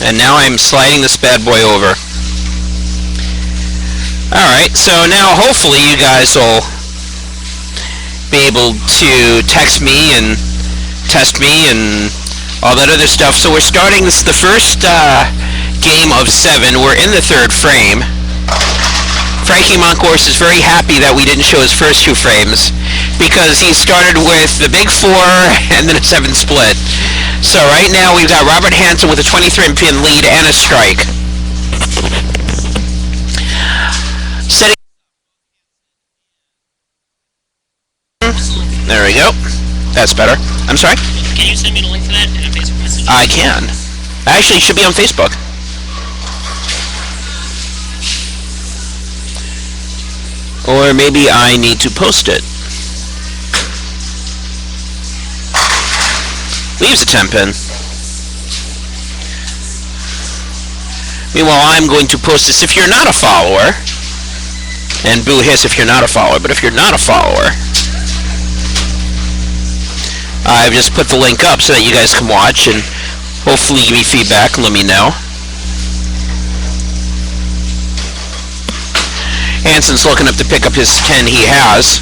And now I'm sliding this bad boy over. Alright, so now hopefully you guys will be able to text me and test me and all that other stuff. So we're starting the first game of 7. We're in the 3rd frame. Frankie Montgoris is very happy that we didn't show his first 2 frames because he started with the big 4 and then a 7 split. So right now we've got Robert Hansen with a 23-pin lead and a strike. Setting. There we go. That's better. I'm sorry? Can you send me the link to that in a Facebook message? I can. Actually, it should be on Facebook. Or maybe I need to post it. Leaves a 10-pin. Meanwhile, I'm going to post this if you're not a follower. And boo hiss if you're not a follower. But if you're not a follower, I've just put the link up so that you guys can watch and hopefully give me feedback and let me know. Hansen's looking up to pick up his 10 he has.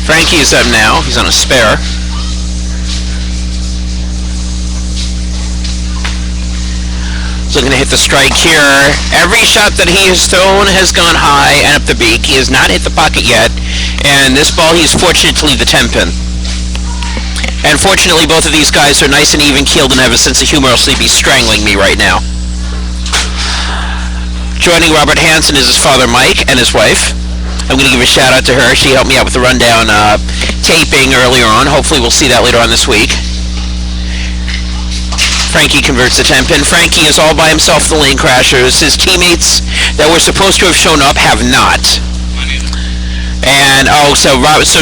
Frankie is up now. He's on a spare. He's looking to hit the strike here. Every shot that he has thrown has gone high and up the beak. He has not hit the pocket yet. And this ball, he's fortunate to leave the 10-pin. And fortunately, both of these guys are nice and even-keeled and have a sense of humor, else they'd be strangling me right now. Joining Robert Hansen is his father, Mike, and his wife. I'm going to give a shout-out to her. She helped me out with the rundown taping earlier on. Hopefully we'll see that later on this week. Frankie converts the 10-pin. Frankie is all by himself, the lane crashers. His teammates that were supposed to have shown up have not. And, so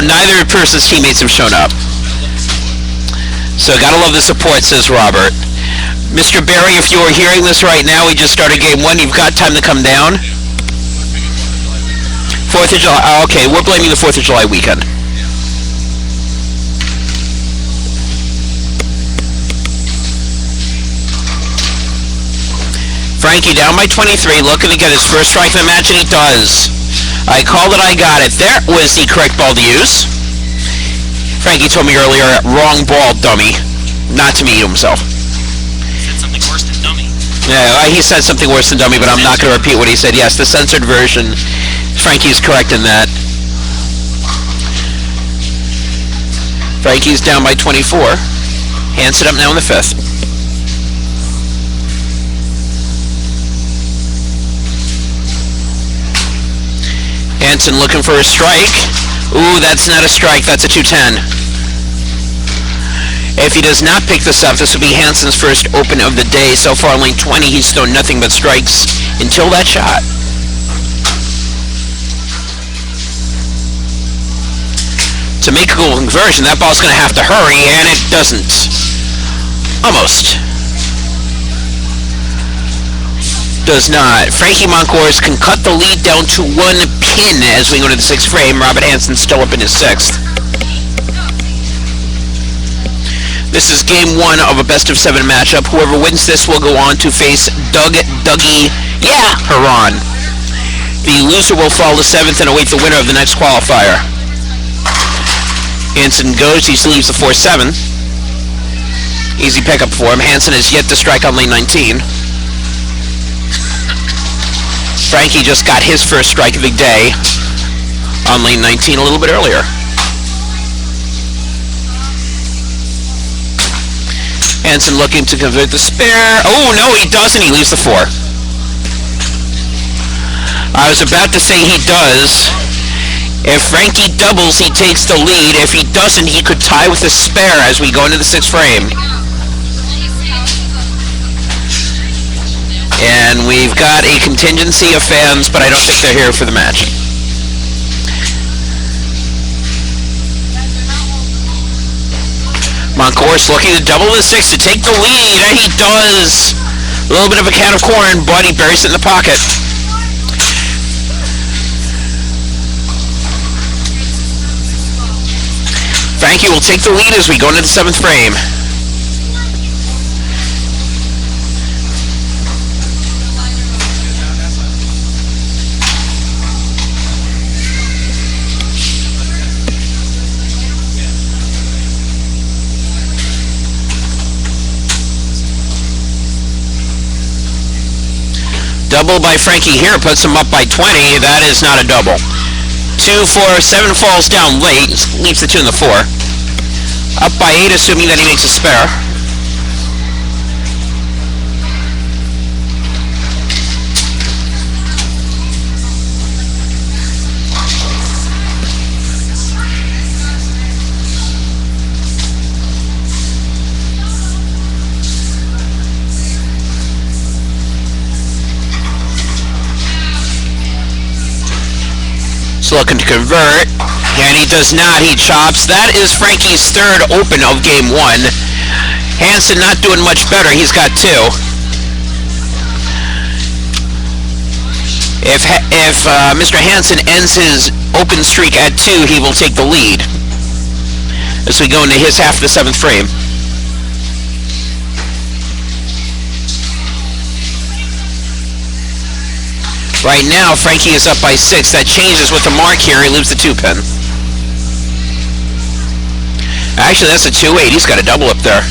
neither person's teammates have shown up. So gotta love the support, says Robert. Mr. Barry, if you are hearing this right now, we just started game 1. You've got time to come down. 4th of July. Oh, okay, we're blaming the 4th of July weekend. Frankie down by 23, looking to get his first strike in the match, and he does. I called it, I got it. There was the correct ball to use. Frankie told me earlier, wrong ball, dummy. Not to me, himself. He said something worse than dummy. Yeah, he said something worse than dummy, but I'm not going to repeat what he said. Yes, the censored version. Frankie's correct in that. Frankie's down by 24. Hansen up now in the 5th. Hansen looking for a strike. Ooh, that's not a strike. That's a 2-10. If he does not pick this up, this will be Hansen's first open of the day. So far in lane 20, he's thrown nothing but strikes until that shot. To make a goal conversion, that ball's going to have to hurry, and it doesn't. Almost. Does not. Frankie Montgoris can cut the lead down to 1 pin as we go to the 6th frame. Robert Hansen's still up in his 6th. This is game 1 of a best-of-7 matchup. Whoever wins this will go on to face Dougie Haran. The loser will fall to 7th and await the winner of the next qualifier. Hansen goes, he leaves the 4-7. Easy pickup for him. Hansen is yet to strike on lane 19. Frankie just got his first strike of the day on lane 19 a little bit earlier. Hansen looking to convert the spare. Oh, no, he doesn't. He leaves the 4. I was about to say he does. If Frankie doubles, he takes the lead. If he doesn't, he could tie with a spare as we go into the 6th frame. And we've got a contingency of fans, but I don't think they're here for the match. Montgoris looking to double the 6 to take the lead, and he does. A little bit of a can of corn, but he buries it in the pocket. Frankie will take the lead as we go into the 7th frame. Double by Frankie here puts him up by 20. That is not a double. 2, 4, 7 falls down late. Leaves the 2 and the 4. Up by 8, assuming that he makes a spare. Looking to convert, and he does not. He chops. That is Frankie's 3rd open of game 1. Hansen not doing much better. He's got 2. If Mr. Hansen ends his open streak at 2, he will take the lead as we go into his half of the 7th frame. Right now, Frankie is up by 6. That changes with the mark here. He leaves the 2-pin. Actually, that's a 2-8. He's got a double up there.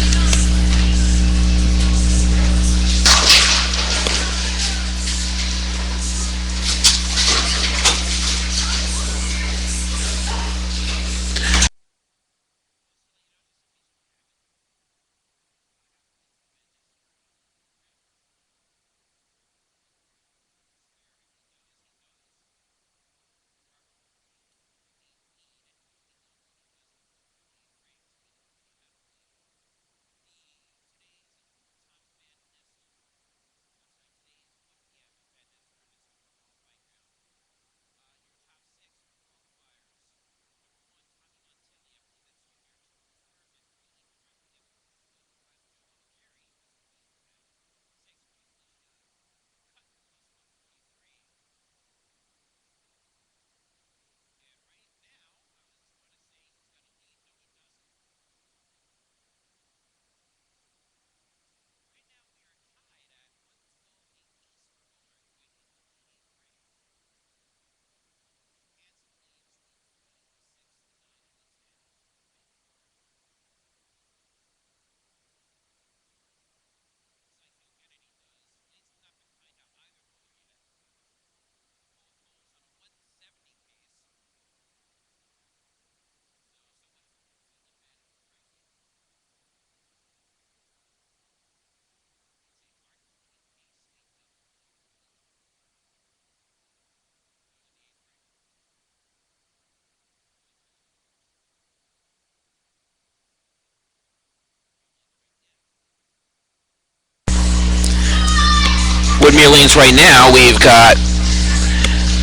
Woodmere Lanes right now, we've got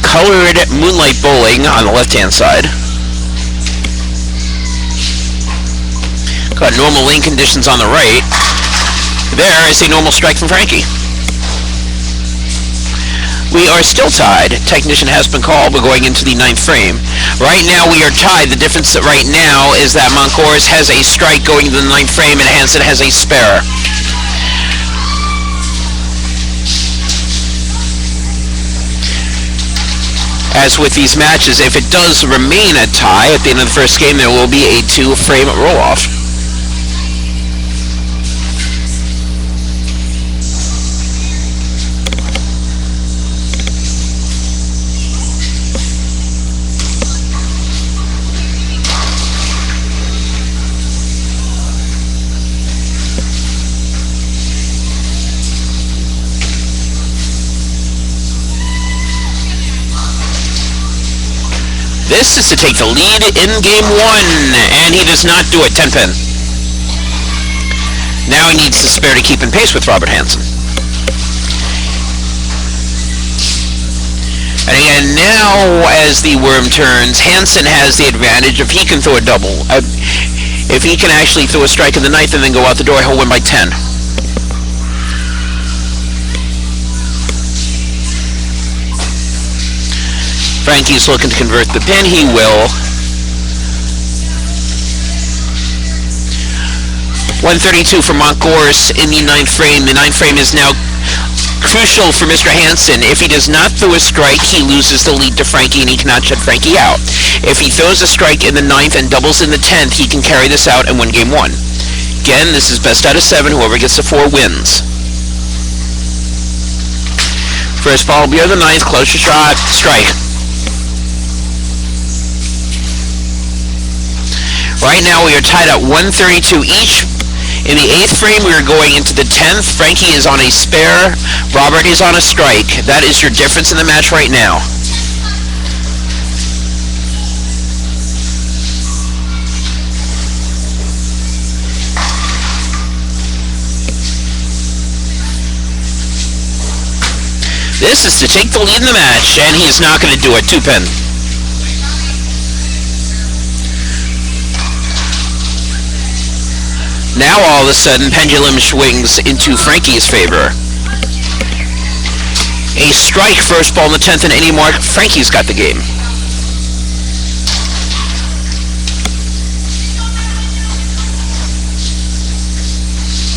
colored moonlight bowling on the left-hand side. Got normal lane conditions on the right. There is a normal strike from Frankie. We are still tied. Technician has been called. We're going into the 9th frame. Right now we are tied. The difference right now is that Montgoris has a strike going to the 9th frame and Hansen has a spare. As with these matches, if it does remain a tie at the end of the first game, there will be a 2-frame roll-off. This is to take the lead in game 1, and he does not do it. 10-pin. Now he needs the spare to keep in pace with Robert Hansen. And again, now as the worm turns, Hansen has the advantage if he can throw a double. If he can actually throw a strike in the ninth and then go out the door, he'll win by 10. Frankie's looking to convert the pin. He will. 132 for Montgoris in the ninth frame. The ninth frame is now crucial for Mr. Hansen. If he does not throw a strike, he loses the lead to Frankie and he cannot shut Frankie out. If he throws a strike in the ninth and doubles in the 10th, he can carry this out and win game 1. Again, this is best out of 7. Whoever gets the 4 wins. First ball will be on the ninth. Closer shot. Strike. Right now we are tied at 132 each. In the 8th frame, we are going into the 10th. Frankie is on a spare. Robert is on a strike. That is your difference in the match right now. This is to take the lead in the match, and he is not going to do it. 2-pin. Now all of a sudden, pendulum swings into Frankie's favor. A strike, first ball in the 10th, and any mark, Frankie's got the game.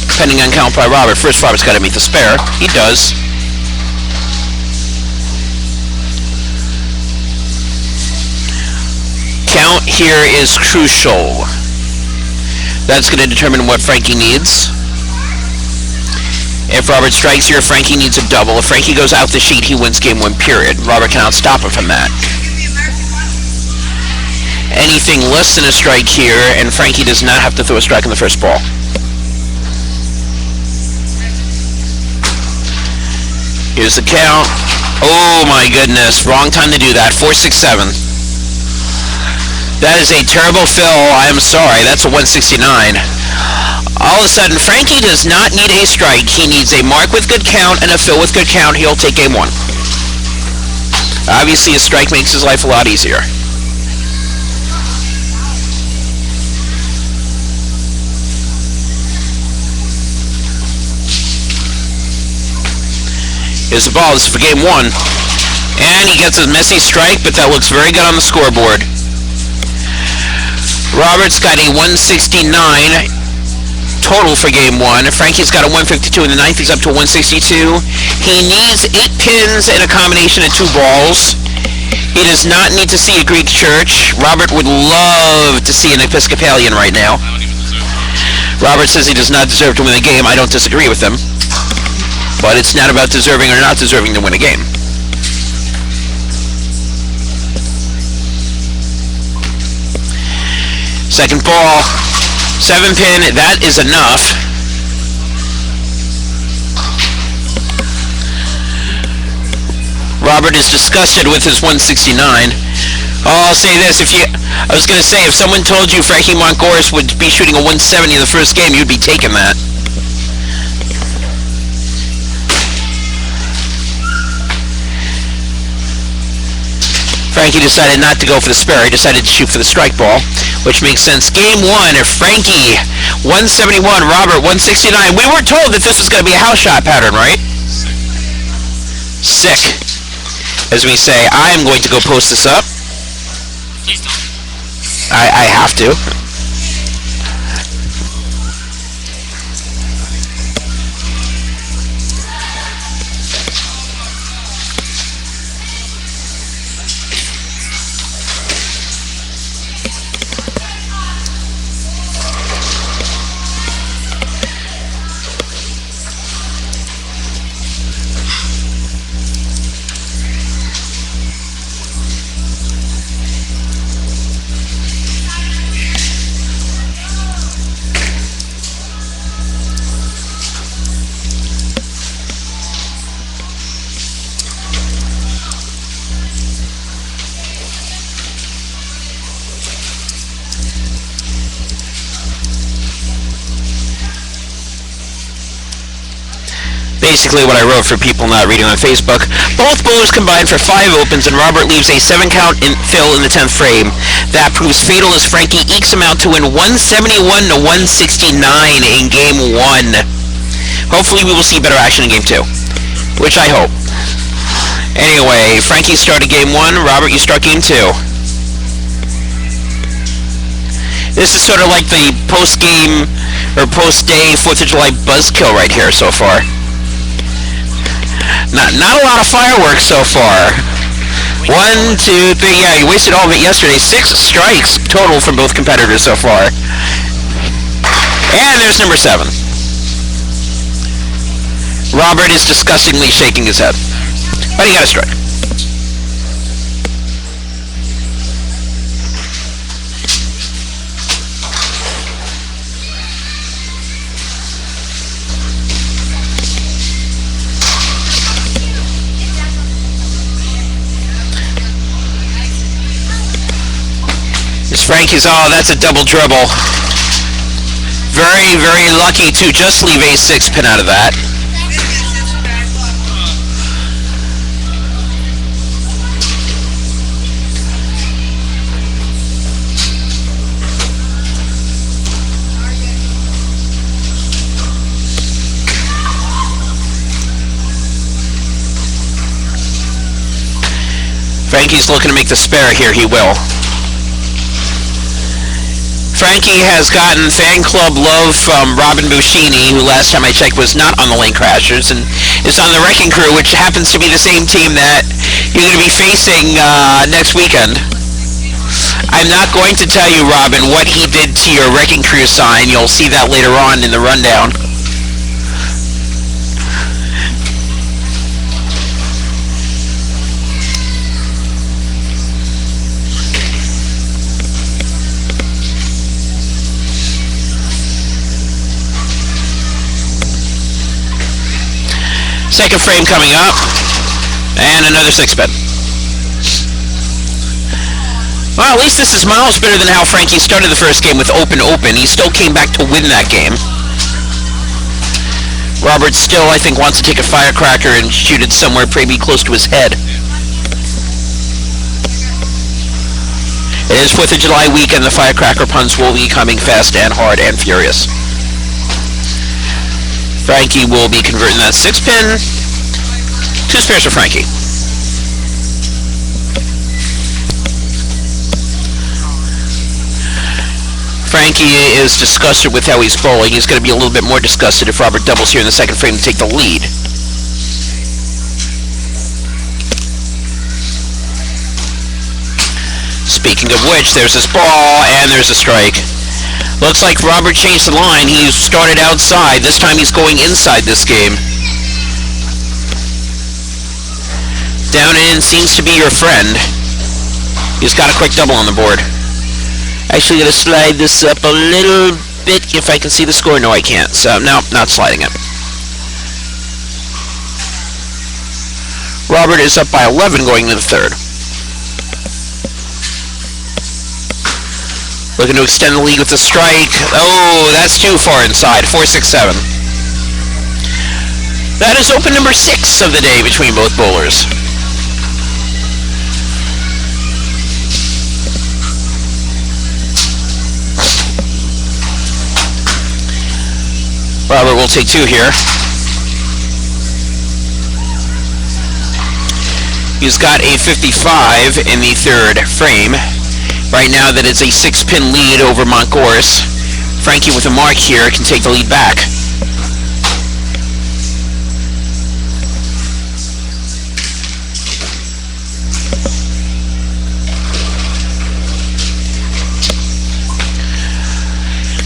Depending on count by Robert. First, Robert's got to meet the spare. He does. Count here is crucial. That's going to determine what Frankie needs. If Robert strikes here, Frankie needs a double. If Frankie goes out the sheet, he wins game 1, period. Robert cannot stop him from that. Anything less than a strike here, and Frankie does not have to throw a strike in the first ball. Here's the count. Oh my goodness, wrong time to do that. 4, 6, 7. That is a terrible fill. I am sorry. That's a 169. All of a sudden, Frankie does not need a strike. He needs a mark with good count and a fill with good count. He'll take game 1. Obviously, a strike makes his life a lot easier. Here's the ball. This is for game 1. And he gets a messy strike, but that looks very good on the scoreboard. Robert's got a 169 total for game 1. Frankie's got a 152 in the ninth. He's up to 162. He needs 8 pins and a combination of 2 balls. He does not need to see a Greek church. Robert would love to see an Episcopalian right now. Robert says he does not deserve to win the game. I don't disagree with him. But it's not about deserving or not deserving to win a game. Second ball, 7-pin, that is enough. Robert is disgusted with his 169. Oh, I'll say this, I was going to say, if someone told you Frankie Montgoris would be shooting a 170 in the first game, you'd be taking that. Frankie decided not to go for the spare. He decided to shoot for the strike ball, which makes sense. Game 1, Frankie, 171, Robert, 169. We were told that this was going to be a house shot pattern, right? Sick. As we say, I am going to go post this up. Please don't. I have to. basically what I wrote for people not reading on Facebook. Both bowlers combined for 5 opens, and Robert leaves a 7-count fill in the 10th frame. That proves fatal as Frankie ekes him out to win 171 to 169 in Game 1. Hopefully we will see better action in Game 2, which I hope. Anyway, Frankie started Game 1. Robert, you start Game 2. This is sort of like the post-game or post-day 4th of July buzzkill right here so far. Not a lot of fireworks so far. 1, 2, 3. Yeah, you wasted all of it yesterday. 6 strikes total from both competitors so far. And there's number 7. Robert is disgustingly shaking his head. But he got a strike. Frankie's, oh, that's a double dribble. Very, very lucky to just leave a 6-pin out of that. Frankie's looking to make the spare here. He will. Frankie has gotten fan club love from Robin Buschini, who last time I checked was not on the Lane Crashers, and is on the Wrecking Crew, which happens to be the same team that you're going to be facing next weekend. I'm not going to tell you, Robin, what he did to your Wrecking Crew sign. You'll see that later on in the rundown. Second frame coming up, and another 6-pin. Well, at least this is miles better than how Frankie started the first game with open. He still came back to win that game. Robert still, I think, wants to take a firecracker and shoot it somewhere maybe close to his head. It is 4th of July weekend. The firecracker puns will be coming fast and hard and furious. Frankie will be converting that 6-pin. 2 spares for Frankie. Frankie is disgusted with how he's bowling. He's going to be a little bit more disgusted if Robert doubles here in the second frame to take the lead. Speaking of which, there's this ball, and there's a strike. Looks like Robert changed the line. He started outside. This time he's going inside this game. Down and in seems to be your friend. He's got a quick double on the board. Actually going to slide this up a little bit if I can see the score. No, I can't. So, no, not sliding it. Robert is up by 11 going into the third. Looking to extend the lead with the strike. Oh, that's too far inside. 4-6-7. That is open number 6 of the day between both bowlers. Robert will take 2 here. He's got a 55 in the third frame. Right now that it's a 6-pin lead over Montgoris. Frankie with a mark here can take the lead back.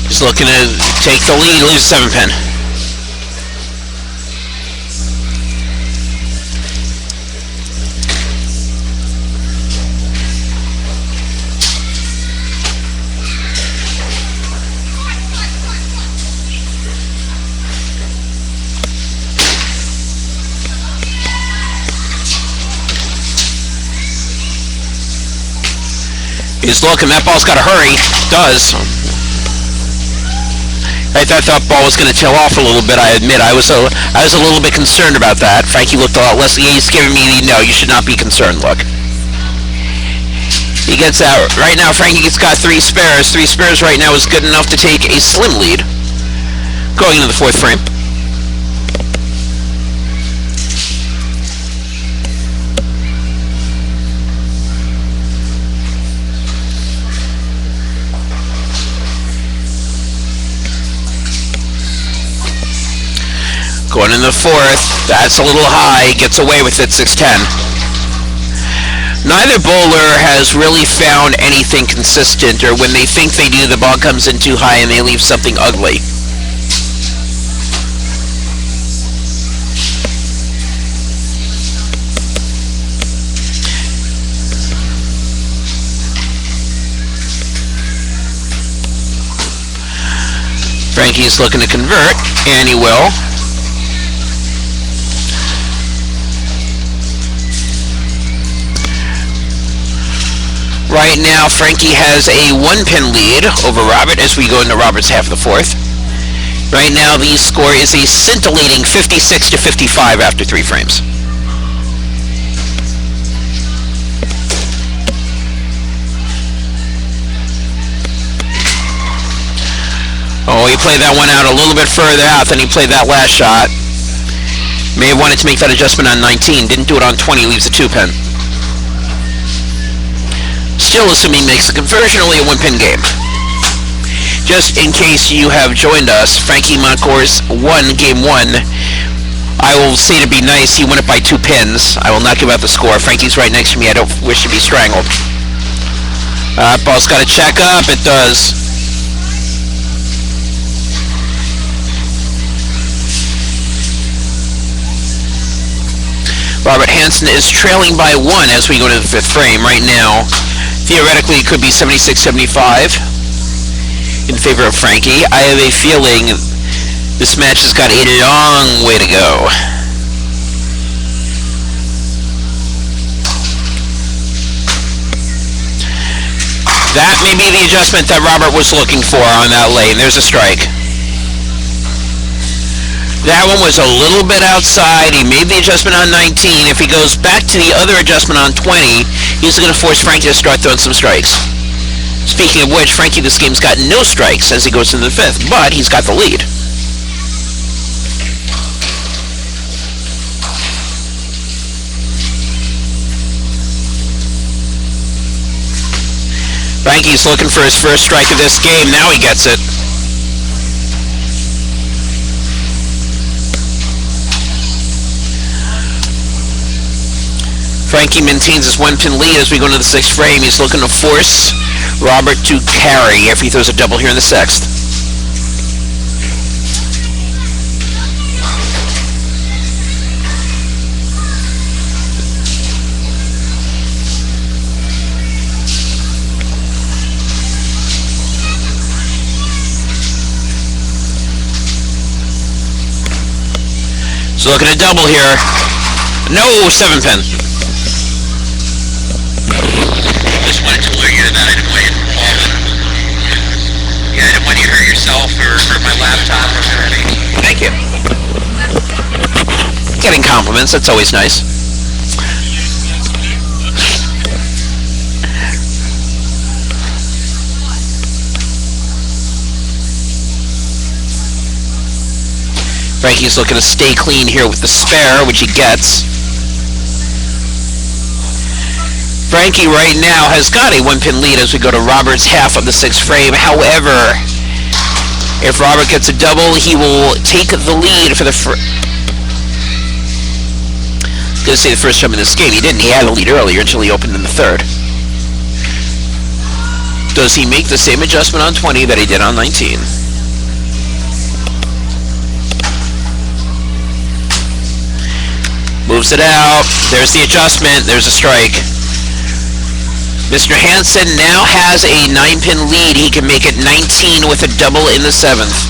He's looking to take the lead, lose a 7-pin. He's looking, that ball's got to hurry. Does. I thought ball was going to tail off a little bit. I admit I was a little bit concerned about that. Frankie looked a lot less. He's giving me the no, you should not be concerned look. He gets out right now. Frankie's got 3 spares. 3 spares right now is good enough to take a slim lead going into the 4th frame. Going in the 4th, that's a little high, gets away with it, 6-10. Neither bowler has really found anything consistent, or when they think they do, the ball comes in too high and they leave something ugly. Frankie's looking to convert, and he will. Right now, Frankie has a 1-pin lead over Robert as we go into Robert's half of the 4th. Right now, the score is a scintillating 56-55 after 3 frames. Oh, he played that one out a little bit further out than he played that last shot. May have wanted to make that adjustment on 19. Didn't do it on 20, leaves a 2-pin. Still assuming makes the conversion, only a 1-pin game. Just in case you have joined us, Frankie Montgoris won game 1. I will say to be nice, he won it by 2 pins. I will not give out the score. Frankie's right next to me. I don't wish to be strangled. Ball's got to check up. It does. Robert Hansen is trailing by 1 as we go to the 5th frame right now. Theoretically, it could be 76-75 in favor of Frankie. I have a feeling this match has got a long way to go. That may be the adjustment that Robert was looking for on that lane. There's a strike. That one was a little bit outside. He made the adjustment on 19. If he goes back to the other adjustment on 20, he's going to force Frankie to start throwing some strikes. Speaking of which, Frankie this game's got no strikes as he goes into the 5th, but he's got the lead. Frankie's looking for his first strike of this game. Now he gets it. Frankie maintains his 1-pin lead as we go into the 6th frame. He's looking to force Robert to carry if he throws a double here in the 6th. So looking at double here. No, 7-pin. Just wanted to alert you to that. I didn't want you to fall. Yeah, I didn't want you to hurt yourself or hurt my laptop or anything. Thank you. Getting compliments, that's always nice. Frankie's looking to stay clean here with the spare, which he gets. Frankie right now has got a 1-pin lead as we go to Robert's half of the 6th frame. However, if Robert gets a double, he will take the lead for the I was going to say the first time in this game. He didn't. He had a lead earlier until he opened in the 3rd. Does he make the same adjustment on 20 that he did on 19? Moves it out. There's the adjustment. There's a strike. Mr. Hansen now has a 9-pin lead. He can make it 19 with a double in the 7th.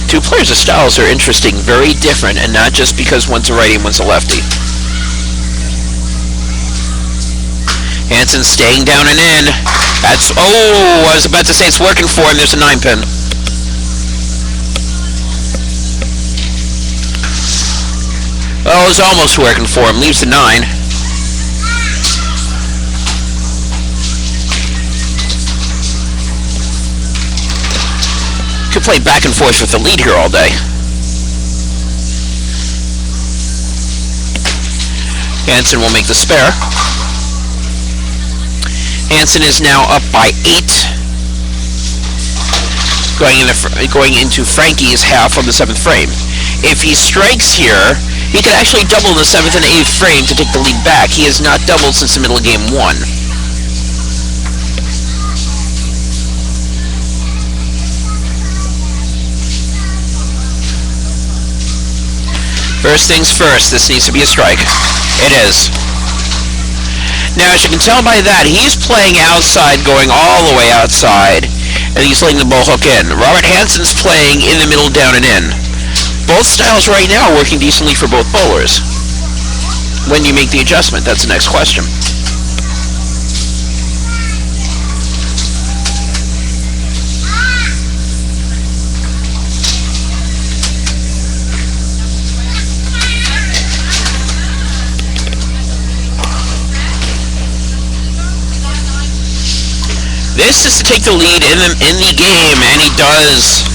Two players' styles are interesting, very different, and not just because one's a righty and one's a lefty. Hansen staying down and in. That's, oh, I was about to say it's working for him. There's a 9-pin. Oh, it's almost working for him. Leaves the 9. Could play back and forth with the lead here all day. Hansen will make the spare. Hansen is now up by 8. Going into Frankie's half on the 7th frame. If he strikes here, he could actually double the 7th and 8th frame to take the lead back. He has not doubled since the middle of game 1. First things first, this needs to be a strike. It is. Now, as you can tell by that, he's playing outside, going all the way outside, and he's letting the ball hook in. Robert Hansen's playing in the middle, down and in. Both styles right now are working decently for both bowlers. When do you make the adjustment? That's the next question. This is to take the lead in the game, and he does.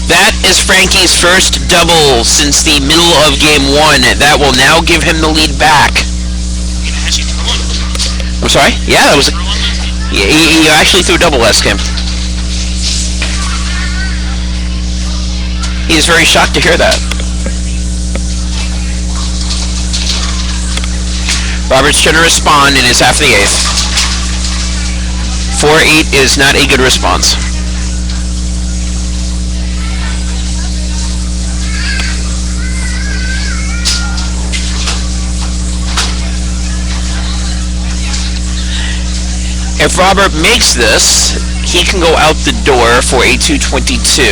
That is Frankie's first double since the middle of game 1. That will now give him the lead back. I'm sorry? Yeah, that was. He actually threw a double last game. He is very shocked to hear that. Robert's trying to respond in his half of the 8th. 4-8 is not a good response. If Robert makes this, he can go out the door for a 222.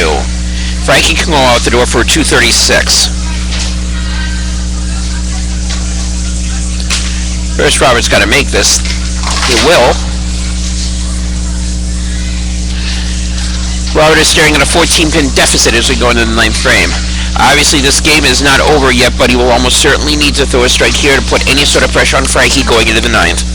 Frankie can go out the door for a 236. First, Robert's got to make this. He will. Robert is staring at a 14-pin deficit as we go into the 9th frame. Obviously, this game is not over yet, but he will almost certainly need to throw a strike here to put any sort of pressure on Frankie going into the 9th.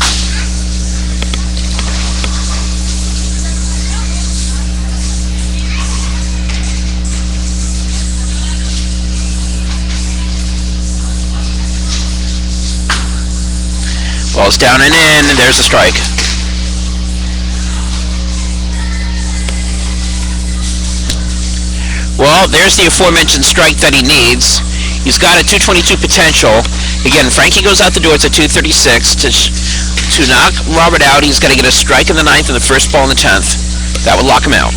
Ball's down and in, and there's a strike. Well, there's the aforementioned strike that he needs. He's got a 222 potential. Again, Frankie goes out the door. It's a 236. To knock Robert out, he's got to get a strike in the 9th and the first ball in the 10th. That would lock him out.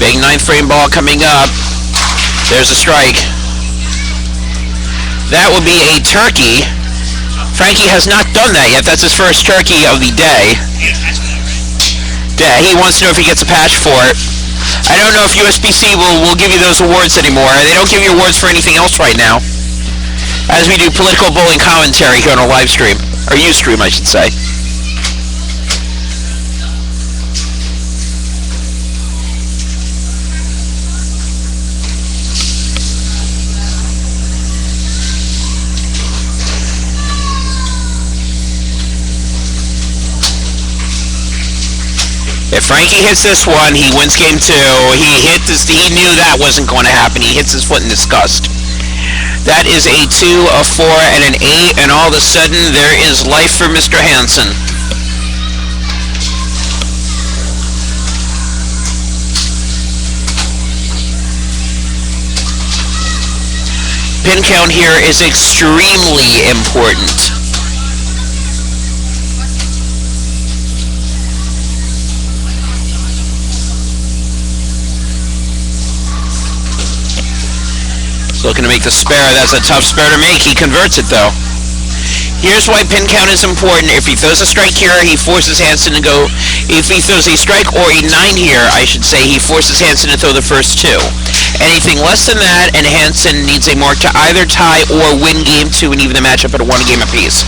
Big 9th frame ball coming up. There's a strike. That would be a turkey. Frankie has not done that yet. That's his first turkey of the day. Yeah, he wants to know if he gets a patch for it. I don't know if USBC will give you those awards anymore. They don't give you awards for anything else right now. As we do political bowling commentary here on our live stream. Or Ustream, I should say. If Frankie hits this one, he wins game 2. He knew that wasn't going to happen. He hits his foot in disgust. That is a 2, a 4, and an 8, and all of a sudden there is life for Mr. Hansen. Pin count here is extremely important. Looking to make the spare. That's a tough spare to make. He converts it, though. Here's why pin count is important. If he throws a strike here, he forces Hansen to go. If he throws a strike or a 9 here, I should say, he forces Hansen to throw the first 2. Anything less than that, and Hansen needs a mark to either tie or win game 2 and even the matchup at a 1 game apiece.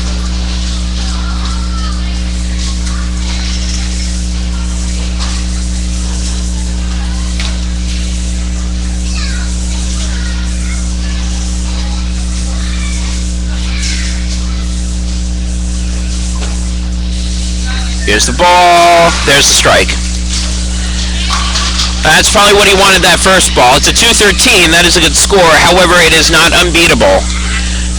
Here's the ball. There's the strike. That's probably what he wanted that first ball. It's a 2-13. That is a good score. However, it is not unbeatable.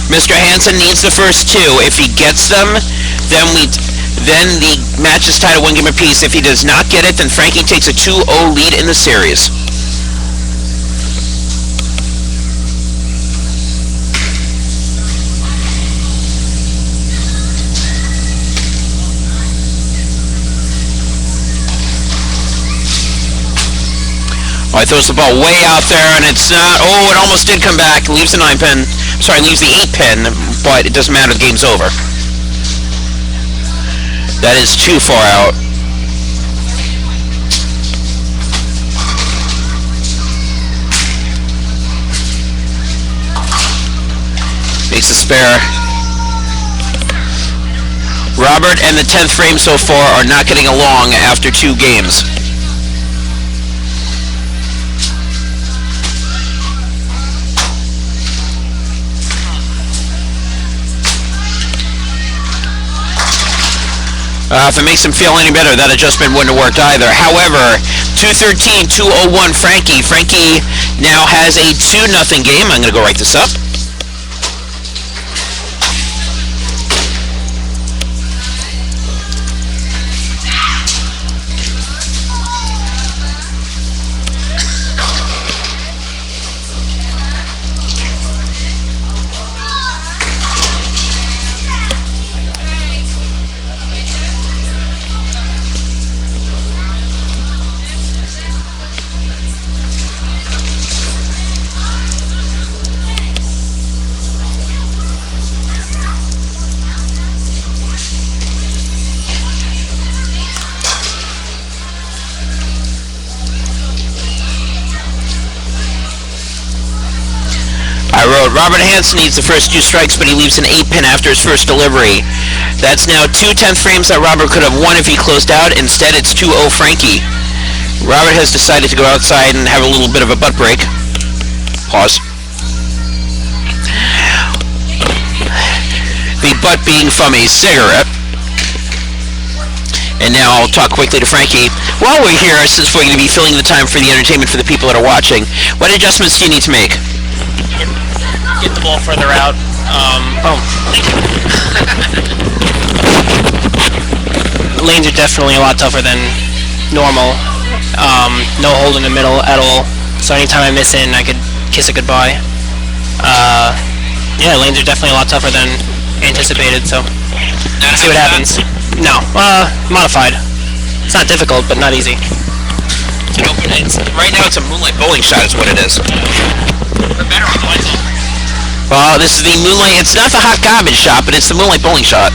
Mr. Hansen needs the first 2. If he gets them, then the match is tied at 1 game apiece. If he does not get it, then Frankie takes a 2-0 lead in the series. Oh, he throws the ball way out there, and it's not... Oh, it almost did come back. Leaves the 9 pin. Sorry, leaves the 8 pin, but it doesn't matter. The game's over. That is too far out. Makes a spare. Robert and the 10th frame so far are not getting along after 2 games. If it makes him feel any better, that adjustment wouldn't have worked either. However, 2-13, 2-0-1 Frankie. Frankie now has a 2-0 game. I'm going to go write this up. I wrote, Robert Hansen needs the first 2 strikes, but he leaves an 8 pin after his first delivery. That's now 2 10th frames that Robert could have won if he closed out. Instead, it's 2-0 Frankie. Robert has decided to go outside and have a little bit of a butt break. Pause. The butt being from a cigarette. And now I'll talk quickly to Frankie. While we're here, since we're going to be filling the time for the entertainment for the people that are watching, what adjustments do you need to make? Get the ball further out. Lanes are definitely a lot tougher than normal. No hold in the middle at all. So anytime I miss in, I could kiss it goodbye. Yeah, lanes are definitely a lot tougher than anticipated. So see what happens. No, modified. It's not difficult, but not easy. Right now, it's a moonlight bowling shot, is what it is. We're better on the lights. Well, this is the moonlight. It's not the hot garbage shot, but it's the moonlight bowling shot.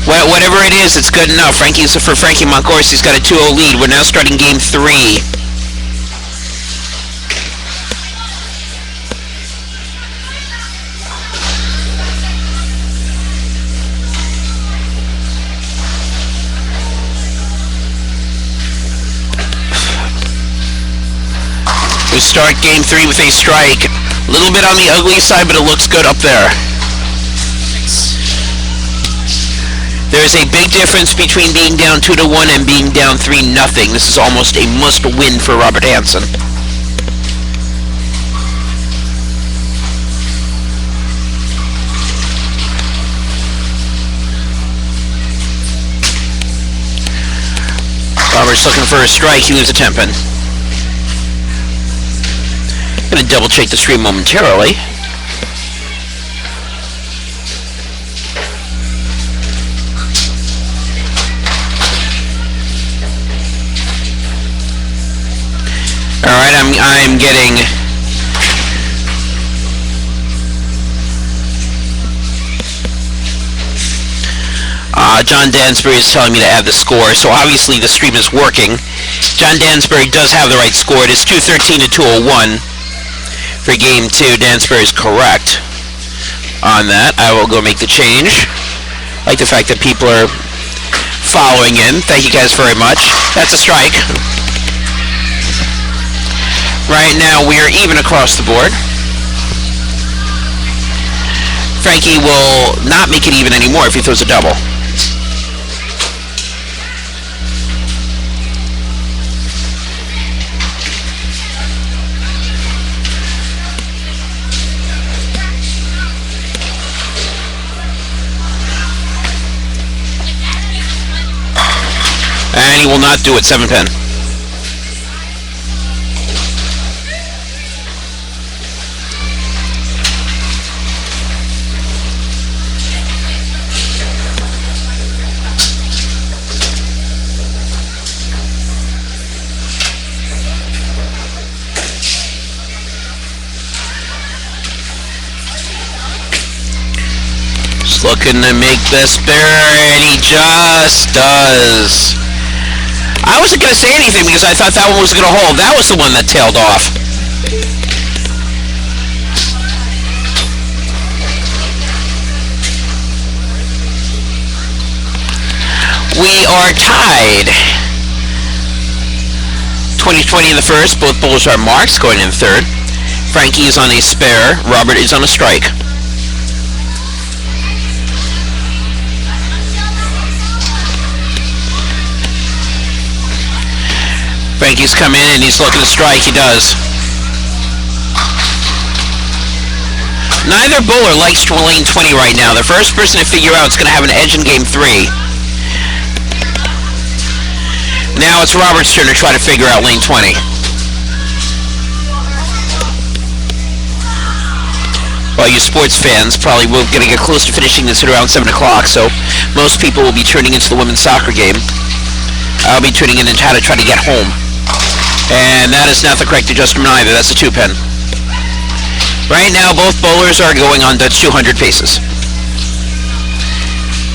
Whatever it is, it's good enough. For Frankie Montgoris, he's got a 2-0 lead. We're now starting game 3. We start game 3 with a strike. A little bit on the ugly side, but it looks good up there. There is a big difference between being down 2-1 and being down 3-0. This is almost a must-win for Robert Hansen. Robert's looking for a strike. He leaves a 10 pin. I'm going to double check the stream momentarily. Alright, I'm getting John Dansbury is telling me to add the score, so obviously the stream is working. John Dansbury does have the right score. It is 213 to 201 for Game 2. Dansbury is correct on that. I will go make the change. I like the fact that people are following in. Thank you guys very much. That's a strike. Right now we are even across the board. Frankie will not make it even anymore if he throws a double. And he will not do it. 7-pin. Just looking to make this bear, and he just does. I wasn't going to say anything because I thought that one was going to hold. That was the one that tailed off. We are tied. 20-20 in the first. Both bowlers are marks going in third. Frankie is on a spare. Robert is on a strike. Frankie's come in and he's looking to strike. He does. Neither bowler likes lane 20 right now. The first person to figure out is going to have an edge in game 3. Now it's Robert's turn to try to figure out lane 20. Well, you sports fans probably will going to get close to finishing this at around 7 o'clock, so most people will be tuning into the women's soccer game. I'll be tuning in how to try to get home. And that is not the correct adjustment either. That's a 2-pin. Right now, both bowlers are going on Dutch 200 paces.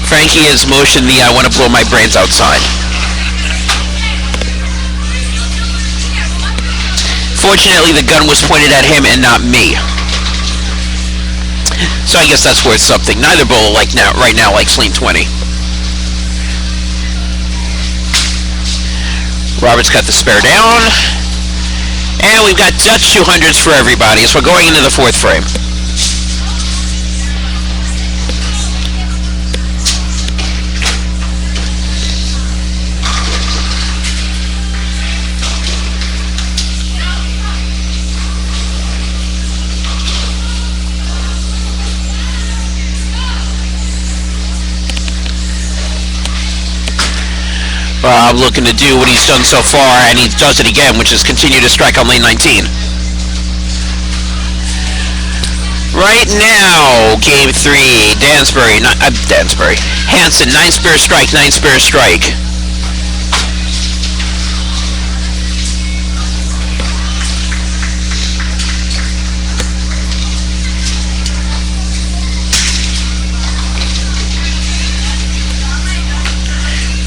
Frankie has motioned the I want to blow my brains outside. Fortunately, the gun was pointed at him and not me. So I guess that's worth something. Neither bowler right now likes lane 20. Robert's got the spare down. And we've got Dutch 200s for everybody as we're going into the fourth frame. Rob looking to do what he's done so far, and he does it again, which is continue to strike on lane 19. Right now, game 3, Hansen, 9 spare strike, 9 spare strike.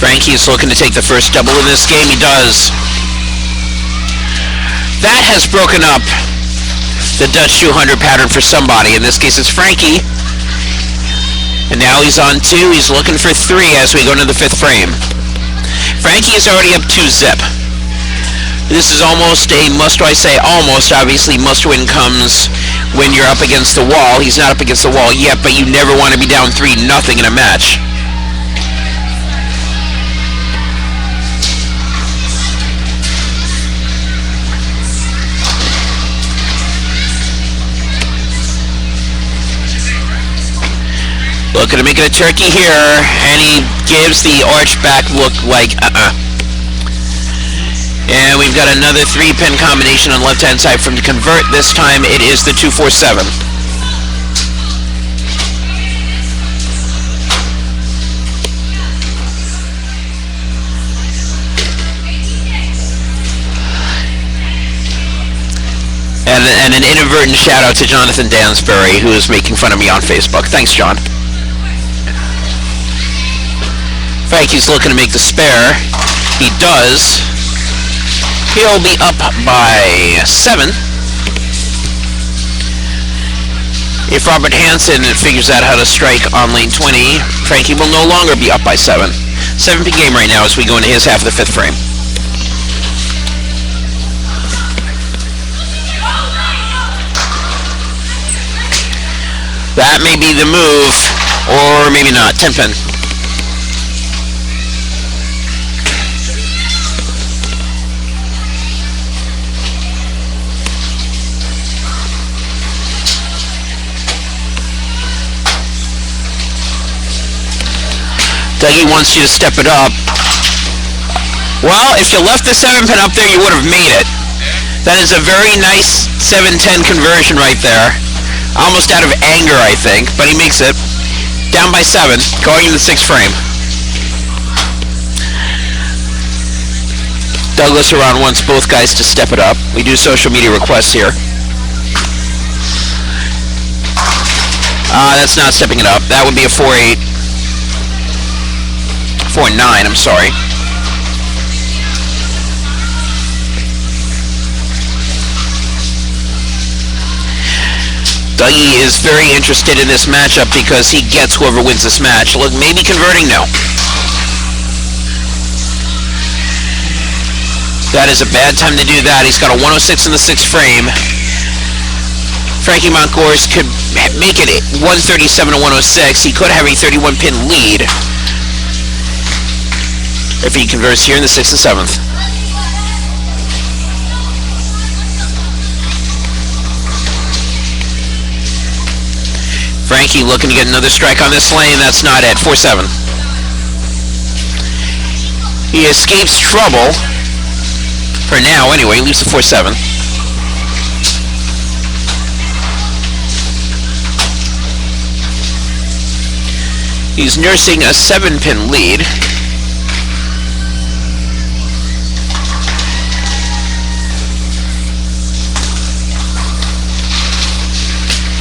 Frankie's looking to take the first double in this game. He does. That has broken up the Dutch 200 pattern for somebody. In this case, it's Frankie. And now he's on 2. He's looking for 3 as we go into the 5th frame. Frankie is already up 2-zip. This is almost a must, I say almost. Obviously, must win comes when you're up against the wall. He's not up against the wall yet, but you never want to be down 3-0 in a match. Looking to make it a turkey here, and he gives the arch back look like And we've got another 3-pin combination on left-hand side from to convert. This time it is the 247. And an inadvertent shout out to Jonathan Dansbury, who is making fun of me on Facebook. Thanks, John. Frankie's looking to make the spare. He does. He'll be up by 7. If Robert Hansen figures out how to strike on lane 20, Frankie will no longer be up by 7. 7-pin game right now as we go into his half of the 5th frame. That may be the move, or maybe not. 10-pin. Dougie wants you to step it up. Well, if you left the 7-pin up there, you would have made it. That is a very nice 7-10 conversion right there. Almost out of anger, I think, but he makes it. Down by 7, going in the 6th frame. Douglas around wants both guys to step it up. We do social media requests here. That's not stepping it up. That would be a 4-8. 4-9, I'm sorry. Dougie is very interested in this matchup because he gets whoever wins this match. Look, maybe converting now. That is a bad time to do that. He's got a 106 in the 6th frame. Frankie Montgoris could make it 137 to 106. He could have a 31-pin lead if he converts here in the 6th and 7th. Frankie looking to get another strike on this lane. That's not it. 4-7. He escapes trouble. For now, anyway. He leaves the 4-7. He's nursing a 7-pin lead.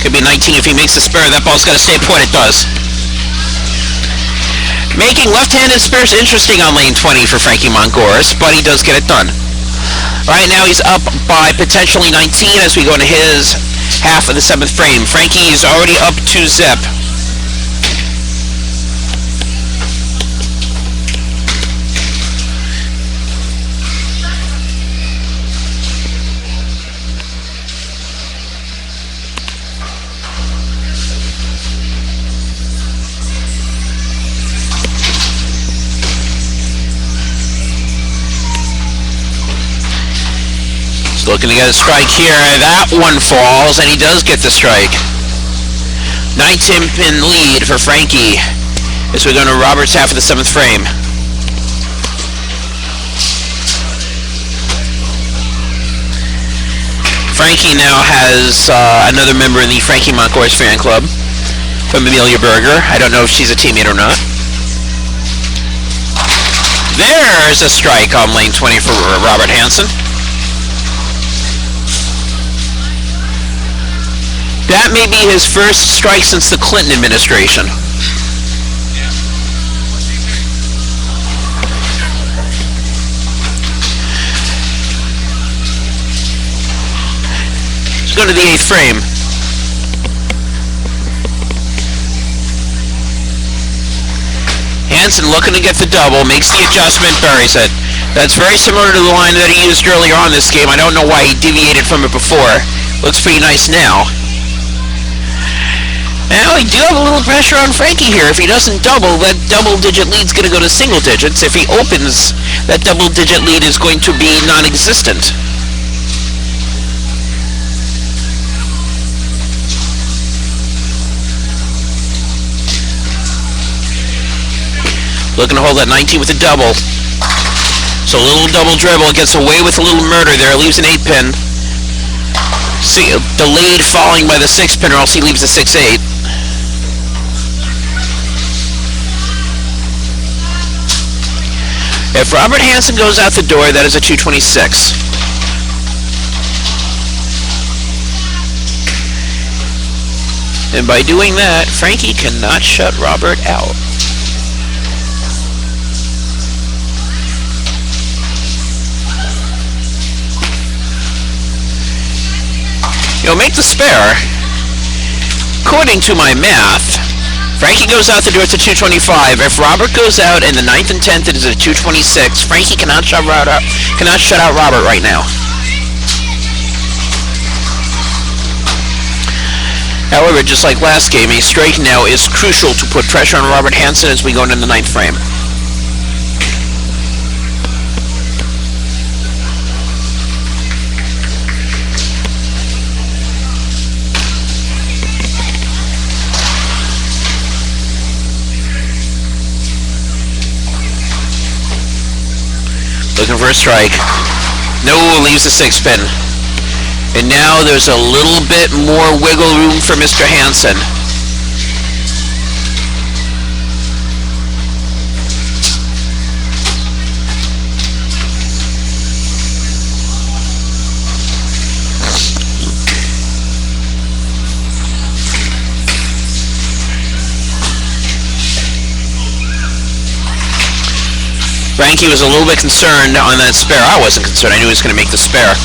Could be 19 if he makes the spare. That ball's got to stay put. It does. Making left-handed spares interesting on lane 20 for Frankie Montgoris, but he does get it done. Right now he's up by potentially 19 as we go into his half of the 7th frame. Frankie is already up 2-zip. Looking to get a strike here. That one falls, and he does get the strike. 19-pin lead for Frankie as we go to Robert's half of the 7th frame. Frankie now has another member in the Frankie Montgoris fan club from Amelia Berger. I don't know if she's a teammate or not. There's a strike on lane 20 for Robert Hansen. That may be his first strike since the Clinton administration. Let's go to the 8th frame. Hansen looking to get the double, makes the adjustment, buries it. That's very similar to the line that he used earlier on this game. I don't know why he deviated from it before. Looks pretty nice now. Now, we do have a little pressure on Frankie here. If he doesn't double, that double-digit lead's going to go to single digits. If he opens, that double-digit lead is going to be non-existent. Looking to hold that 19 with a double. So a little double dribble, gets away with a little murder there, leaves an 8-pin. See, delayed falling by the 6-pin, or else he leaves the 6-8. If Robert Hansen goes out the door, that is a 226. And by doing that, Frankie cannot shut Robert out. He'll make the spare. According to my math, Frankie goes out the door to 225. If Robert goes out in the 9th and 10th, it is at 226. Frankie cannot shut out Robert right now. However, just like last game, a strike now is crucial to put pressure on Robert Hansen as we go into the 9th frame. Looking for a strike. No, leaves the 6-pin. And now there's a little bit more wiggle room for Mr. Hansen. Frankie was a little bit concerned on that spare. I wasn't concerned. I knew he was going to make the spare.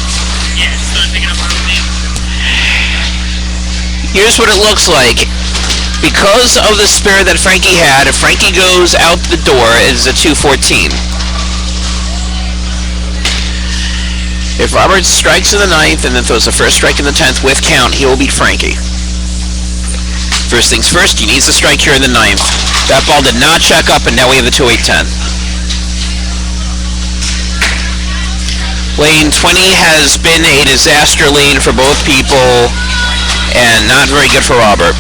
Yeah, so I'm picking up on the Here's what it looks like. Because of the spare that Frankie had, if Frankie goes out the door, it is a 214. If Robert strikes in the 9th and then throws the first strike in the 10th with count, he will beat Frankie. First things first, he needs to strike here in the 9th. That ball did not check up, and now we have the 2-8-10. Lane 20 has been a disaster lane for both people, and not very good for Robert.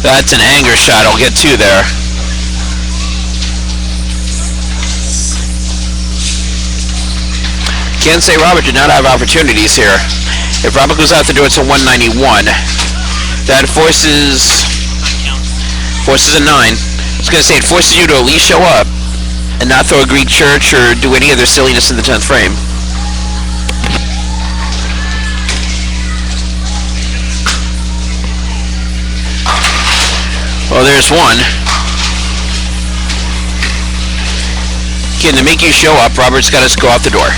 That's an anger shot. I'll get two there. Can't say Robert did not have opportunities here. If Robert goes out the door, it's a 191. That forces a 9. I was going to say, it forces you to at least show up and not throw a Greek church or do any other silliness in the 10th frame. Well, there's one. Again, to make you show up, Robert's got to go out the door.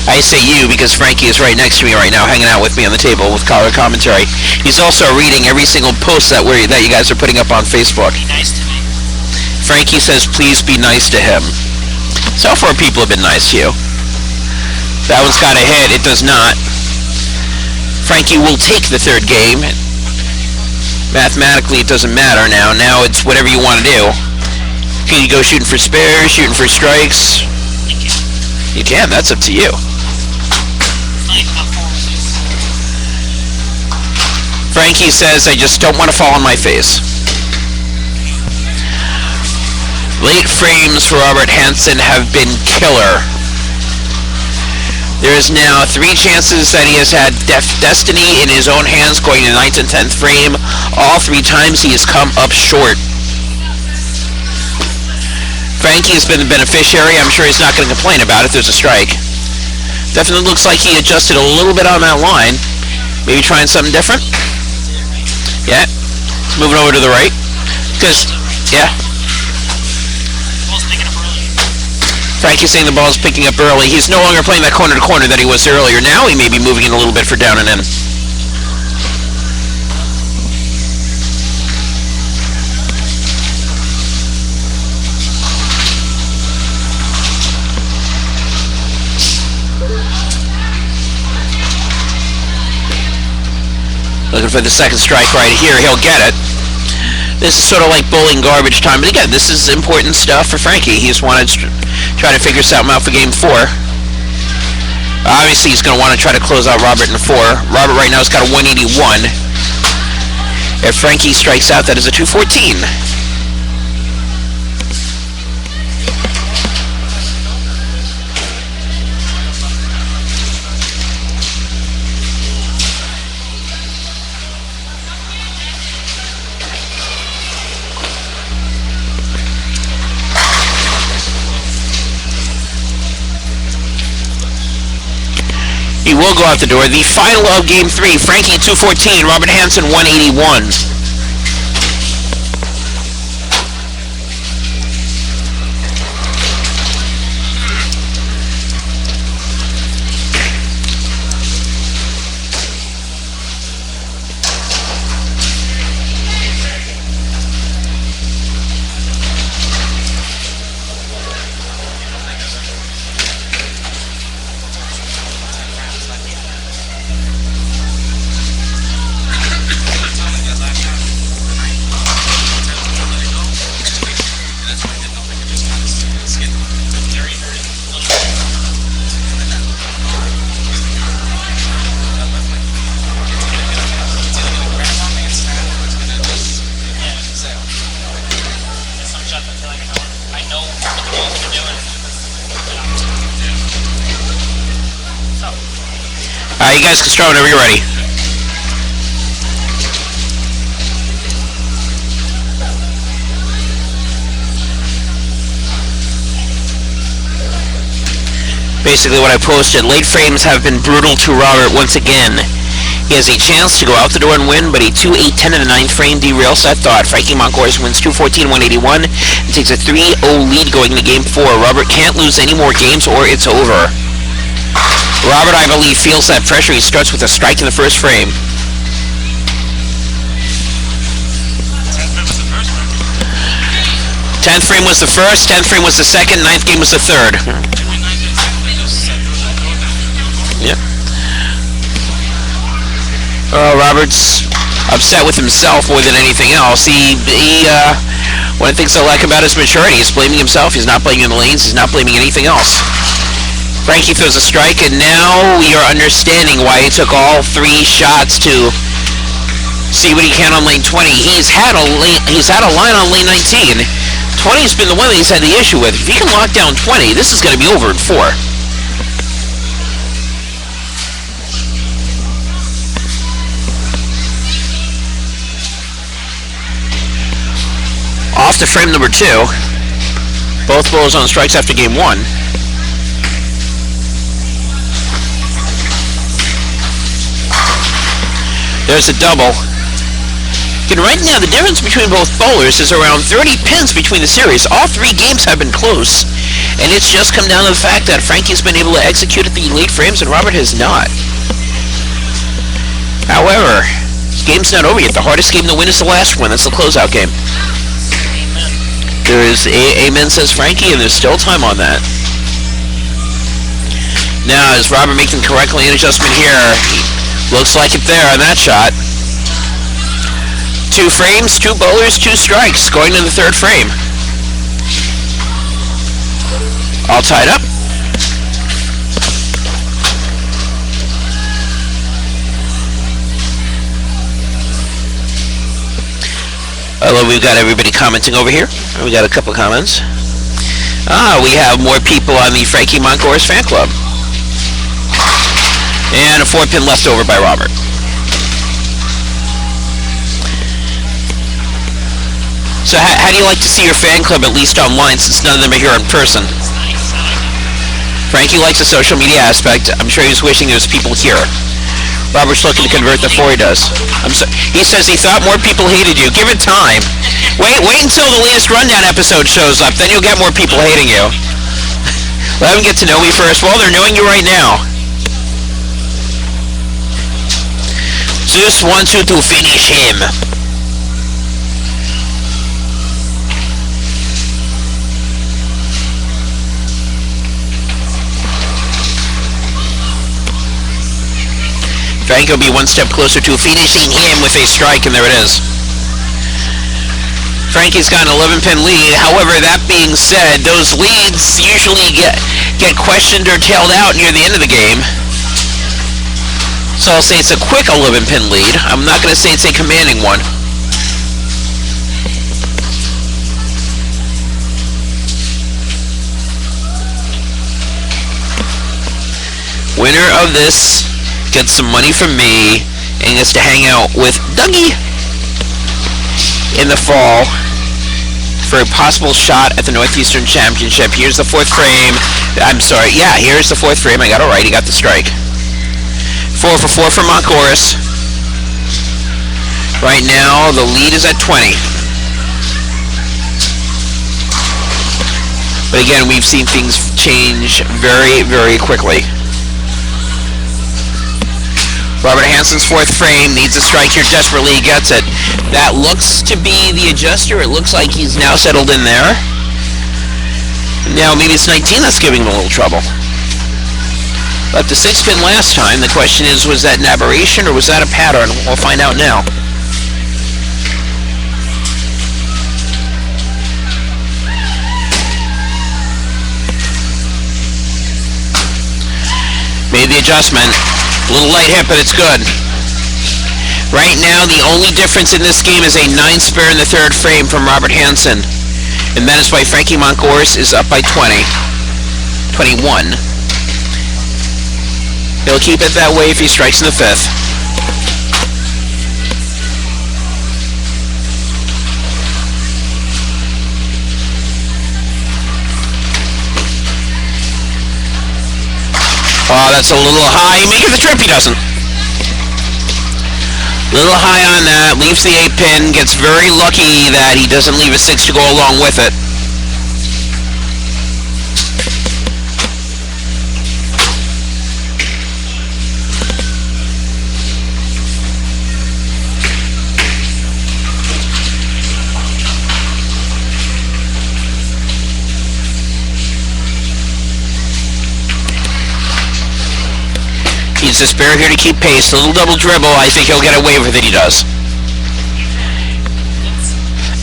I say you because Frankie is right next to me right now, hanging out with me on the table with color commentary. He's also reading every single post that you guys are putting up on Facebook. Be nice to me. Frankie says, please be nice to him. So far, people have been nice to you. That one's got a hit. It does not. Frankie will take the third game. Mathematically, it doesn't matter now. Now it's whatever you want to do. Can you go shooting for spares, shooting for strikes? You can. That's up to you. Frankie says, I just don't want to fall on my face. Late frames for Robert Hansen have been killer. There is now 3 chances that he has had destiny in his own hands going to 9th and 10th frame. All 3 times he has come up short. Frankie has been the beneficiary. I'm sure he's not going to complain about it. There's a strike. Definitely looks like he adjusted a little bit on that line. Maybe trying something different. Yeah. It's moving over to the right. Because, yeah. Frankie's saying the ball's picking up early. He's no longer playing that corner to corner that he was earlier. Now he may be moving in a little bit for down and in. Looking for the second strike right here. He'll get it. This is sort of like bowling garbage time. But again, this is important stuff for Frankie. He just wanted to try to figure something out for game 4. Obviously, he's going to want to try to close out Robert in 4. Robert right now has got a 181. If Frankie strikes out, that is a 214. He will go out the door. The final of Game 3, Frankie 214, Robert Hansen 181. You guys can start whenever you're ready. Basically what I posted, late frames have been brutal to Robert once again. He has a chance to go out the door and win, but a 2-8-10 in the 9th frame derails that thought. Frankie Montgoris wins 2-14-181 and takes a 3-0 lead going into Game 4. Robert can't lose any more games or it's over. Robert, I believe, feels that pressure. He starts with a strike in the first frame. 10th frame was the first, 10th frame was the second, 9th game was the third. Yep. Robert's upset with himself more than anything else. One of the things I like about his maturity is blaming himself. He's not blaming the lanes. He's not blaming anything else. Frankie throws a strike, and now we are understanding why he took all 3 shots to see what he can on lane 20. He's had a line on lane 19. 20's been the one that he's had the issue with. If he can lock down 20, this is going to be over in 4. Off to frame number 2. Both bowlers on strikes after game 1. There's a double. And right now, the difference between both bowlers is around 30 pins between the series. All 3 games have been close, and it's just come down to the fact that Frankie's been able to execute at the late frames and Robert has not. However, this game's not over yet. The hardest game to win is the last one. That's the closeout game. There is amen, says Frankie, and there's still time on that. Now, is Robert making correct lane adjustment here? Looks like it there on that shot. 2 frames, 2 bowlers, 2 strikes, going to the 3rd frame. All tied up. Although we've got everybody commenting over here. We got a couple comments. We have more people on the Frankie Montgoris fan club. And a 4-pin left over by Robert. So how do you like to see your fan club, at least online, since none of them are here in person? Frankie likes the social media aspect. I'm sure he's wishing there was people here. Robert's looking to convert the 4 he does. He says he thought more people hated you. Give it time. Wait until the latest rundown episode shows up, then you'll get more people hating you. Let them get to know me first. Well, they're knowing you right now. Zeus wants you to finish him. Frankie will be 1 step closer to finishing him with a strike, and there it is. Frankie's got an 11-pin lead. However, that being said, those leads usually get questioned or tailed out near the end of the game. So I'll say it's a quick 11-pin lead. I'm not going to say it's a commanding one. Winner of this gets some money from me and gets to hang out with Dougie in the fall for a possible shot at the Northeastern Championship. Here's the 4th frame. I'm sorry. Yeah, here's the 4th frame. I got it right. He got the strike. 4 for 4 for Montgoris. Right now, the lead is at 20. But again, we've seen things change very, very quickly. Robert Hansen's 4th frame needs a strike here desperately. He gets it. That looks to be the adjuster. It looks like he's now settled in there. Now maybe it's 19 that's giving him a little trouble. Left a 6-pin last time. The question is, was that an aberration or was that a pattern? We'll find out now. Made the adjustment. A little light hit, but it's good. Right now, the only difference in this game is a 9 spare in the 3rd frame from Robert Hansen. And that is why Frankie Montgoris is up by 21. He'll keep it that way if he strikes in the 5th. Oh, that's a little high. He may get the trip. He doesn't. Little high on that. Leaves the 8 pin. Gets very lucky that he doesn't leave a 6 to go along with it. He's a spare here to keep pace. A little double dribble. I think he'll get away with it. He does.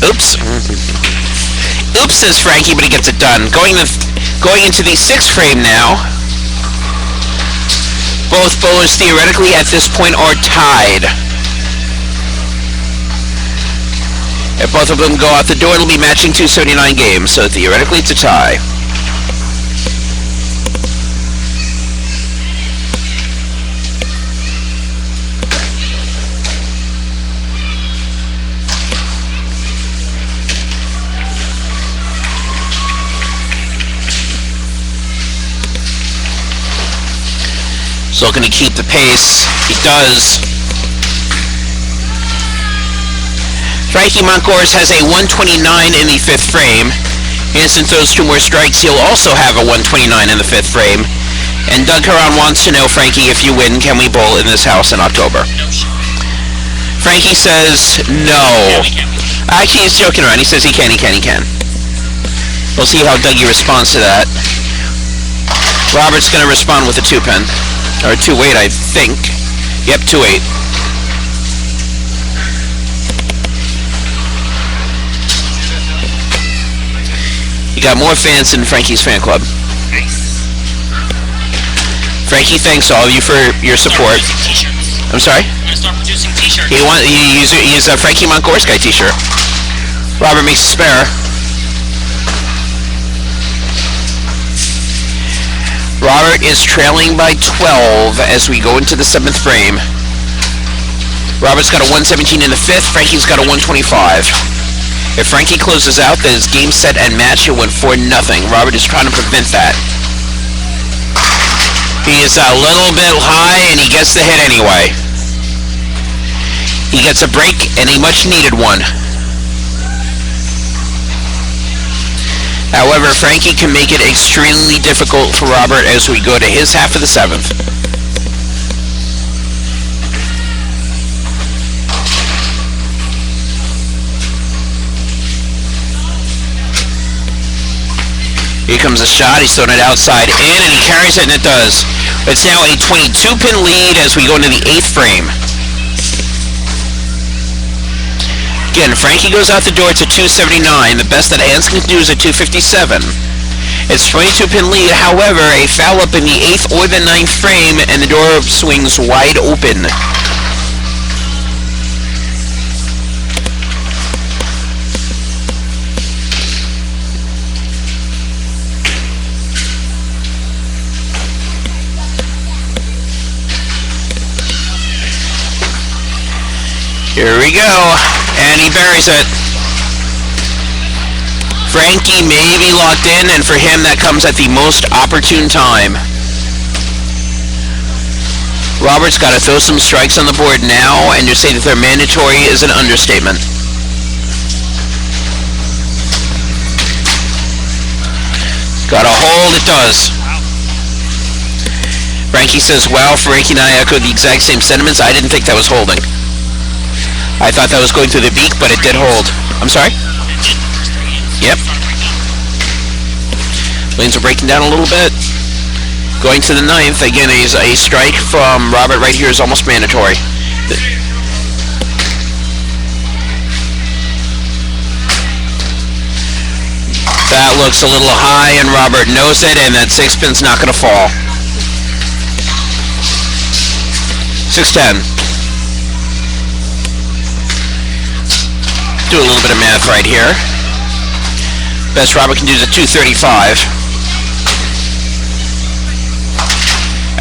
Oops. Oops, says Frankie, but he gets it done. Going into the 6th frame now. Both bowlers theoretically at this point are tied. If both of them go out the door, it'll be matching 279 games. So theoretically, it's a tie. So looking to keep the pace. He does. Frankie Montgoris has a 129 in the 5th frame. Hansen throws 2 more strikes. He'll also have a 129 in the 5th frame. And Doug Caron wants to know, Frankie, if you win, can we bowl in this house in October? Frankie says no. Actually, he's joking around. He says he can. We'll see how Dougie responds to that. Robert's going to respond with a 2-pin. Or 2-8, I think. Yep, 2-8. You got more fans in Frankie's fan club. Frankie thanks all of you for your support. I'm sorry? I'm gonna start producing t-shirts. He use a Frankie Montgoris guy t-shirt. Robert makes a spare. Robert is trailing by 12 as we go into the 7th frame. Robert's got a 117 in the 5th. Frankie's got a 125. If Frankie closes out, then it's game, set, and match. He'll win 4-0. Robert is trying to prevent that. He is a little bit high, and he gets the hit anyway. He gets a break, and a much-needed one. However, Frankie can make it extremely difficult for Robert as we go to his half of the 7th. Here comes a shot. He's thrown it outside in, and he carries it, and it does. It's now a 22-pin lead as we go into the 8th frame. Again, Frankie goes out the door to 279. The best that Hansen can do is a 257. It's 22-pin lead. However, a foul up in the 8th or the 9th frame, and the door swings wide open. Here we go. And he buries it. Frankie may be locked in, and for him that comes at the most opportune time. Robert's got to throw some strikes on the board now, and to say that they're mandatory is an understatement. Got a hold, it does. Frankie says, wow, Frankie and I echoed the exact same sentiments. I didn't think that was holding. I thought that was going through the beak, but it did hold. I'm sorry? Yep. Lanes are breaking down a little bit. Going to the 9th. Again, a strike from Robert right here is almost mandatory. That looks a little high, and Robert knows it, and that 6-pin's not going to fall. 6-10. Do a little bit of math right here. Best Robert can do is a 235.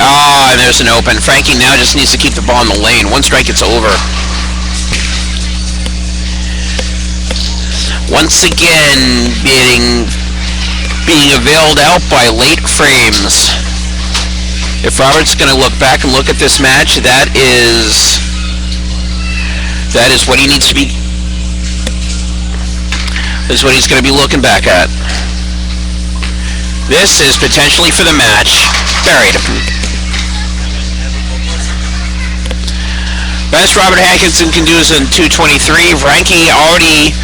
Ah, and there's an open. Frankie now just needs to keep the ball in the lane. One strike, it's over. Once again, being availed out by late frames. If Robert's going to look back and look at this match, that is what he needs to be. This is what he's going to be looking back at. This is potentially for the match. Buried. Best Robert Hansen can do is in 2:23. Frankie already,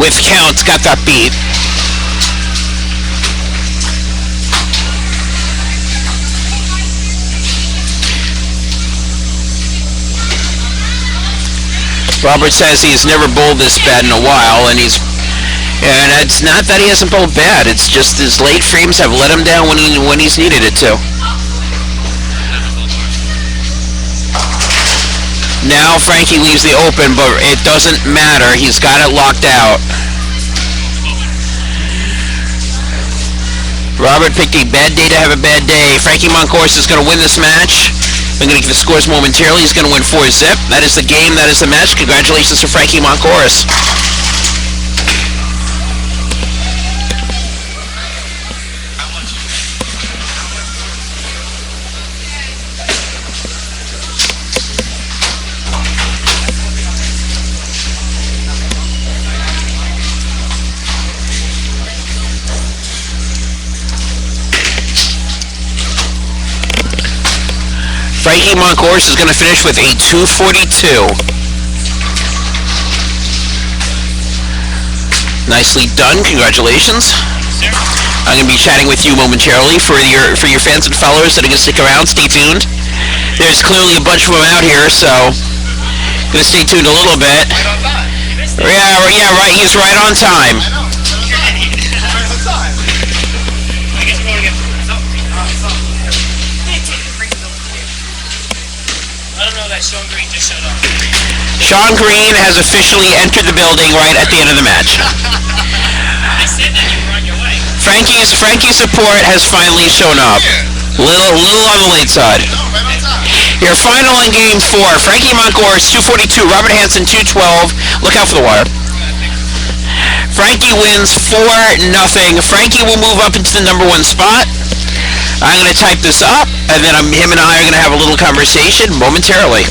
with counts, got that beat. Robert says he's never bowled this bad in a while, and it's not that he hasn't bowled bad. It's just his late frames have let him down when he's needed it to. Now Frankie leaves the open, but it doesn't matter. He's got it locked out. Robert picked a bad day to have a bad day. Frankie Montgoris is going to win this match. I'm going to give the scores momentarily. He's going to win 4-zip. That is the game. That is the match. Congratulations to Frankie Montgoris. Frankie Montgoris is going to finish with a 242. Nicely done. Congratulations. I'm going to be chatting with you momentarily. For your fans and followers that are going to stick around, stay tuned. There's clearly a bunch of them out here, so going to stay tuned a little bit. Yeah, right. He's right on time. Sean Green just showed up. Sean Green has officially entered the building right at the end of the match. I said that you were on your way. Frankie's support has finally shown up. Little on the late side. Your final in game 4. Frankie Montgoris 242, Robert Hansen 212. Look out for the wire. Frankie wins 4-0. Frankie will move up into the number 1 spot. I'm going to type this up, and then him and I are going to have a little conversation momentarily.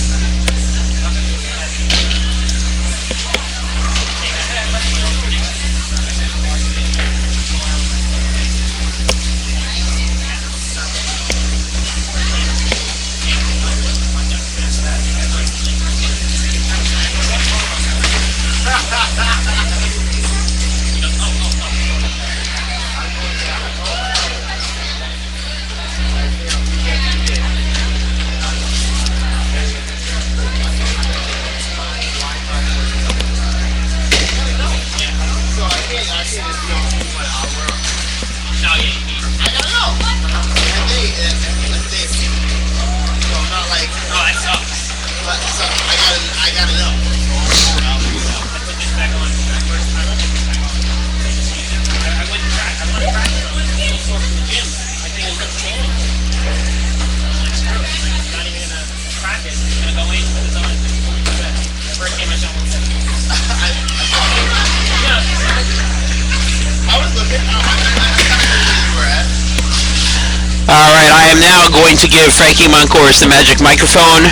Alright, I am now going to give Frankie Montgoris the magic microphone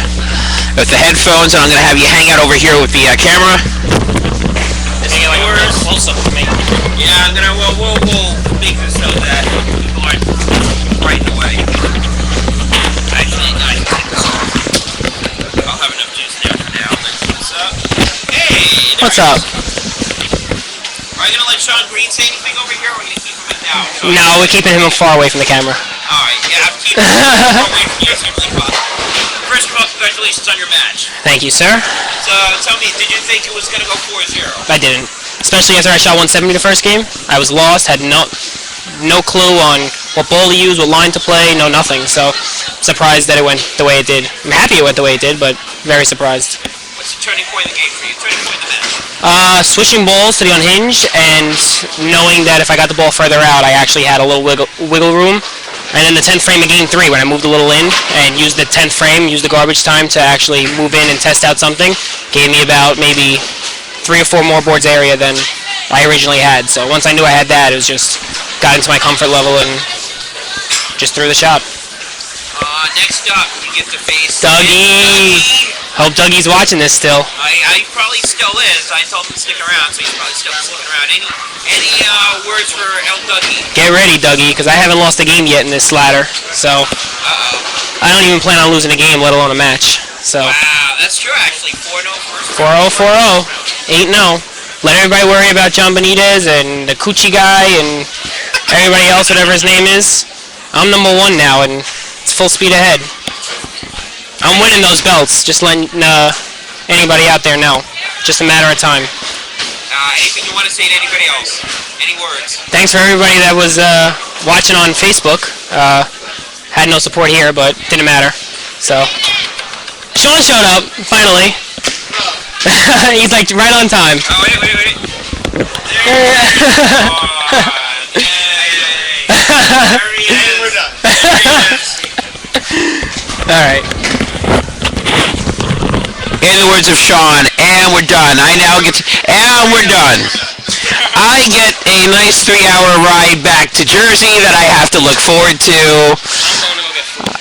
with the headphones, and I'm going to have you hang out over here with the camera. Yeah, I'm gonna, we'll make this so that people aren't right in the way. Actually, guys, take this off. I'll have enough juice there for now. What's up? Hey! What's up? Are you gonna let Sean Green say anything over here, or are we gonna keep him down? No, we're keeping him far away from the camera. Alright, yeah, I'm keeping him far away from you, so really fun. First of all, congratulations on your match. Thank you, sir. So, tell me, did you think it was gonna go 4-0? I didn't. Especially after I shot 170 the first game. I was lost, had no clue on what ball to use, what line to play, no nothing. So, surprised that it went the way it did. I'm happy it went the way it did, but very surprised. What's the turning point of the game for you? Turning point of the match? Switching balls to the unhinged, and knowing that if I got the ball further out, I actually had a little wiggle room. And then the 10th frame of game 3, when I moved a little in and used the 10th frame, used the garbage time to actually move in and test out something, gave me about maybe 3 or 4 more boards area than I originally had. So once I knew I had that, it was just got into my comfort level and just threw the shot. Next up, you get to face Dougie. Hope Dougie's watching this still. I probably still is. I told him to stick around, so he's probably still sticking around. Any words for El Dougie? Get ready, Dougie, because I haven't lost a game yet in this ladder. So I don't even plan on losing a game, let alone a match. So Wow, that's true actually. 4-0 first. 4-0, 4-0, 8-0. Let everybody worry about John Benitez and the Coochie guy and everybody else, whatever his name is. I'm number 1 now, and it's full speed ahead. I'm winning those belts. Just letting anybody out there know. Just a matter of time. Anything you want to say to anybody else? Any words? Thanks for everybody that was watching on Facebook. Had no support here, but didn't matter. So Sean showed up finally. He's like right on time. Oh wait. There he is. We're done. All right. In the words of Sean, and we're done. And we're done. I get a nice 3-hour ride back to Jersey that I have to look forward to.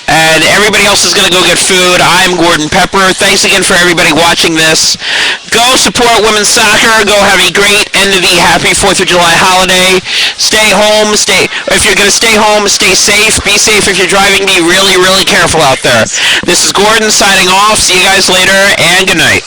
And everybody else is going to go get food. I'm Gordon Pepper. Thanks again for everybody watching this. Go support women's soccer. Go have a great end of the happy 4th of July holiday. Stay home. If you're going to stay home, stay safe. Be safe if you're driving. Be really, really careful out there. This is Gordon signing off. See you guys later, and good night.